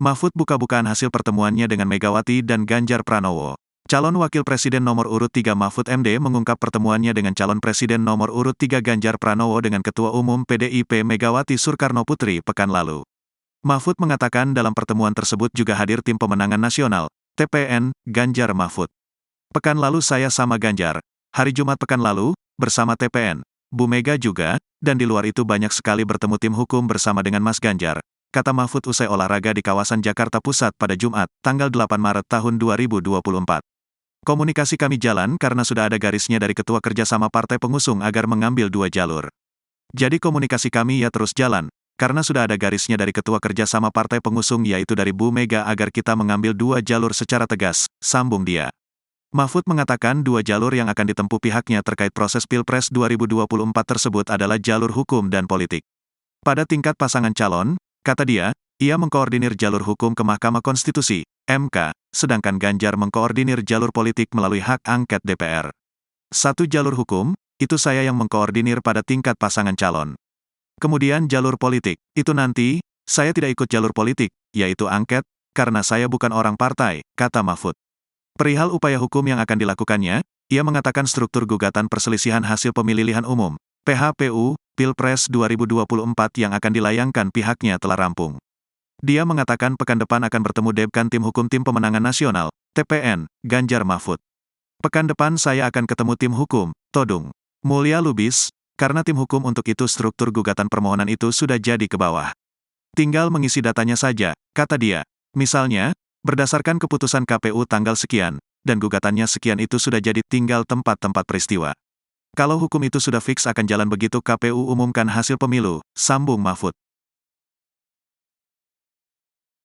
Mahfud buka-bukaan hasil pertemuannya dengan Megawati dan Ganjar Pranowo. Calon Wakil Presiden nomor urut 3 Mahfud MD mengungkap pertemuannya dengan calon Presiden nomor urut 3 Ganjar Pranowo dengan Ketua Umum PDIP Megawati Soekarnoputri pekan lalu. Mahfud mengatakan dalam pertemuan tersebut juga hadir Tim Pemenangan Nasional, TPN, Ganjar Mahfud. Pekan lalu saya sama Ganjar, hari Jumat pekan lalu, bersama TPN, Bu Mega juga, dan di luar itu banyak sekali bertemu tim hukum bersama dengan Mas Ganjar, kata Mahfud usai olahraga di kawasan Jakarta Pusat pada Jumat, tanggal 8 Maret tahun 2024. Komunikasi kami jalan karena sudah ada garisnya dari Ketua Kerjasama Partai Pengusung agar mengambil 2 jalur. Jadi komunikasi kami ya terus jalan, karena sudah ada garisnya dari Ketua Kerjasama Partai Pengusung yaitu dari Bu Mega agar kita mengambil 2 jalur secara tegas, sambung dia. Mahfud mengatakan 2 jalur yang akan ditempuh pihaknya terkait proses Pilpres 2024 tersebut adalah jalur hukum dan politik. Pada tingkat pasangan calon, kata dia, ia mengkoordinir jalur hukum ke Mahkamah Konstitusi, MK, sedangkan Ganjar mengkoordinir jalur politik melalui hak angket DPR. 1 jalur hukum, itu saya yang mengkoordinir pada tingkat pasangan calon. Kemudian jalur politik, itu nanti, saya tidak ikut jalur politik, yaitu angket, karena saya bukan orang partai, kata Mahfud. Perihal upaya hukum yang akan dilakukannya, ia mengatakan struktur gugatan perselisihan hasil pemilihan umum, PHPU, Pilpres 2024 yang akan dilayangkan pihaknya telah rampung. Dia mengatakan pekan depan akan bertemu Dewan Tim Hukum Tim Pemenangan Nasional, TPN, Ganjar Mahfud. Pekan depan saya akan ketemu tim hukum, Todung Mulya Lubis, karena tim hukum untuk itu struktur gugatan permohonan itu sudah jadi ke bawah. Tinggal mengisi datanya saja, kata dia. Misalnya, berdasarkan keputusan KPU tanggal sekian, dan gugatannya sekian itu sudah jadi tinggal tempat-tempat peristiwa. Kalau hukum itu sudah fix akan jalan begitu KPU umumkan hasil pemilu, sambung Mahfud.